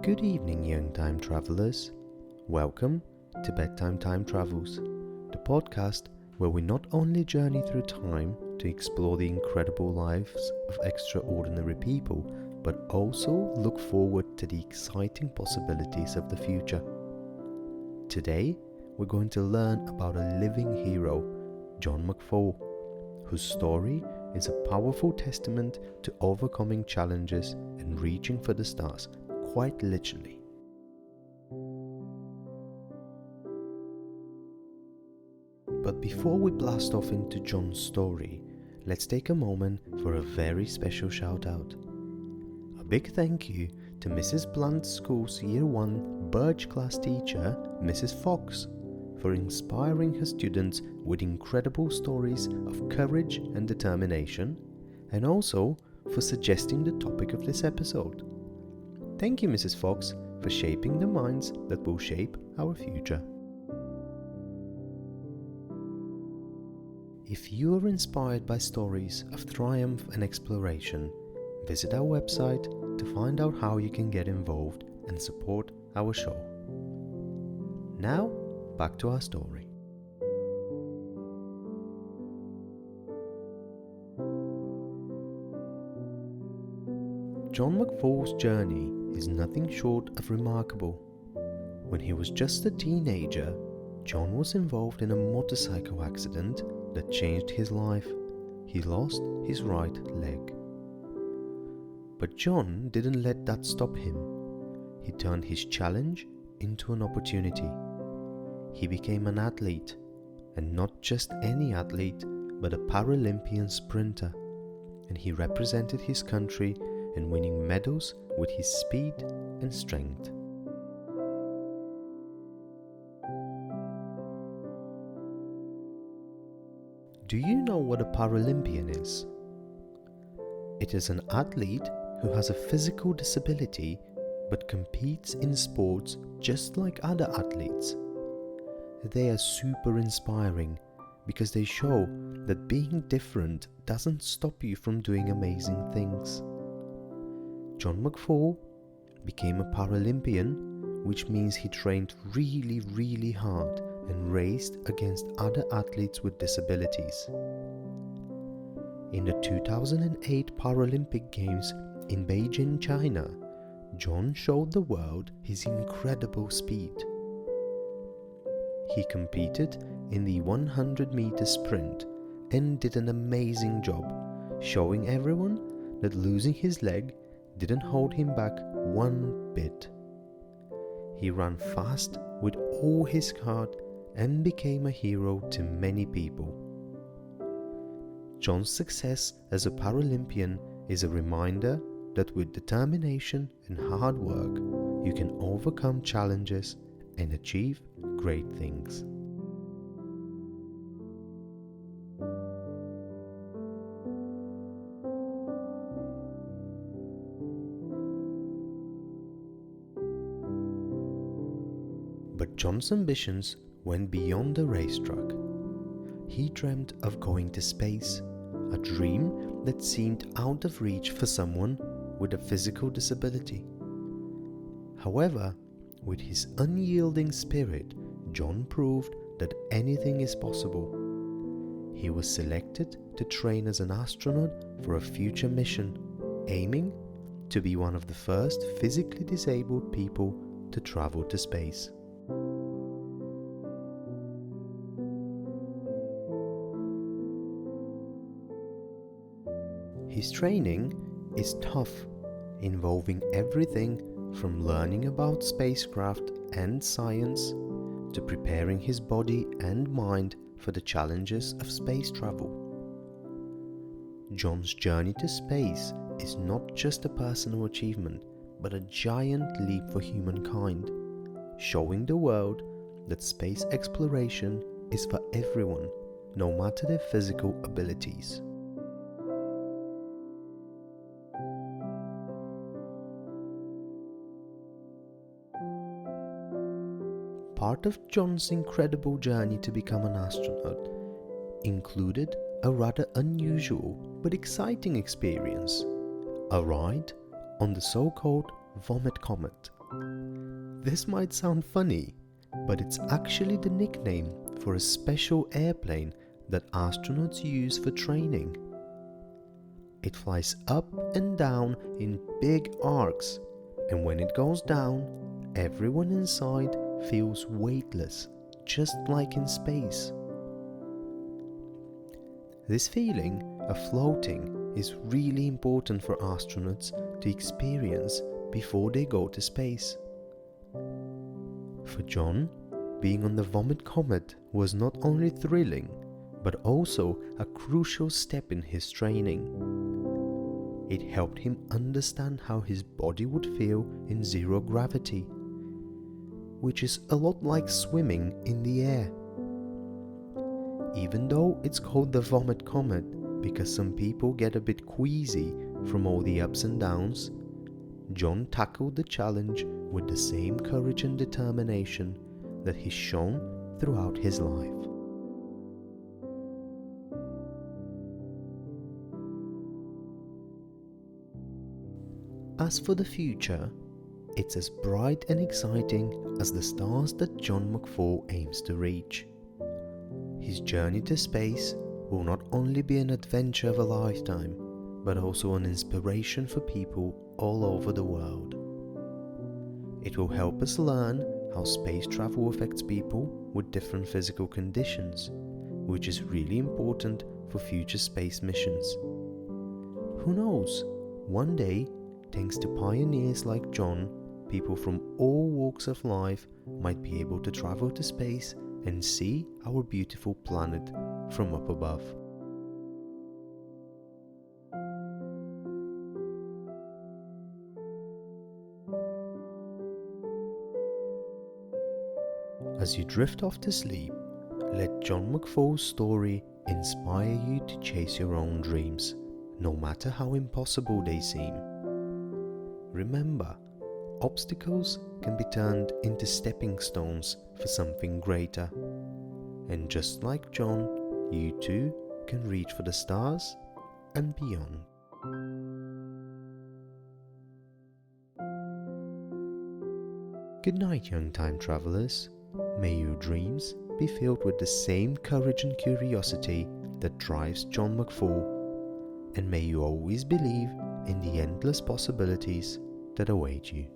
Good evening, young time travelers. Welcome to Bedtime Time Travels, the podcast where we not only journey through time to explore the incredible lives of extraordinary people, but also look forward to the exciting possibilities of the future. Today, we're going to learn about a living hero, John McFall, whose story is a powerful testament to overcoming challenges and reaching for the stars, quite literally. But before we blast off into John's story, let's take a moment for a very special shout out. A big thank you to Mrs. Blunt's School's Year 1 Birch class teacher, Mrs. Fox, for inspiring her students with incredible stories of courage and determination, and also for suggesting the topic of this episode. Thank you, Mrs. Fox, for shaping the minds that will shape our future. If you are inspired by stories of triumph and exploration, visit our website to find out how you can get involved and support our show. Now, back to our story. John McFall's journey is nothing short of remarkable. When he was just a teenager, John was involved in a motorcycle accident that changed his life. He lost his right leg. But John didn't let that stop him. He turned his challenge into an opportunity. He became an athlete, and not just any athlete, but a Paralympian sprinter, and he represented his country in winning medals with his speed and strength. Do you know what a Paralympian is? It is an athlete who has a physical disability but competes in sports just like other athletes. They are super inspiring because they show that being different doesn't stop you from doing amazing things. John McFall became a Paralympian, which means he trained really hard and raced against other athletes with disabilities. In the 2008 Paralympic Games in Beijing, China, John showed the world his incredible speed. He competed in the 100-meter sprint and did an amazing job, showing everyone that losing his leg didn't hold him back one bit. He ran fast with all his heart and became a hero to many people. John's success as a Paralympian is a reminder that with determination and hard work, you can overcome challenges and achieve great things. But John's ambitions went beyond the racetrack. He dreamt of going to space, a dream that seemed out of reach for someone with a physical disability. However, with his unyielding spirit, John proved that anything is possible. He was selected to train as an astronaut for a future mission, aiming to be one of the first physically disabled people to travel to space. His training is tough, involving everything from learning about spacecraft and science to preparing his body and mind for the challenges of space travel. John's journey to space is not just a personal achievement, but a giant leap for humankind, showing the world that space exploration is for everyone, no matter their physical abilities. Part of John's incredible journey to become an astronaut included a rather unusual but exciting experience, a ride on the so-called Vomit Comet, This might sound funny, but it's actually the nickname for a special airplane that astronauts use for training. It flies up and down in big arcs, and when it goes down, everyone inside feels weightless, just like in space. This feeling of floating is really important for astronauts to experience before they go to space. For John, being on the Vomit Comet was not only thrilling, but also a crucial step in his training. It helped him understand how his body would feel in zero gravity, which is a lot like swimming in the air. Even though it's called the Vomit Comet because some people get a bit queasy from all the ups and downs, John tackled the challenge with the same courage and determination that he's shown throughout his life. As for the future, it's as bright and exciting as the stars that John McFall aims to reach. His journey to space will not only be an adventure of a lifetime, but also an inspiration for people all over the world. It will help us learn how space travel affects people with different physical conditions, which is really important for future space missions. Who knows, one day, thanks to pioneers like John, people from all walks of life might be able to travel to space and see our beautiful planet from up above. As you drift off to sleep, let John McFall's story inspire you to chase your own dreams, no matter how impossible they seem. Remember, obstacles can be turned into stepping stones for something greater. And just like John, you too can reach for the stars and beyond. Good night, young time travelers. May your dreams be filled with the same courage and curiosity that drives John McFall, and may you always believe in the endless possibilities that await you.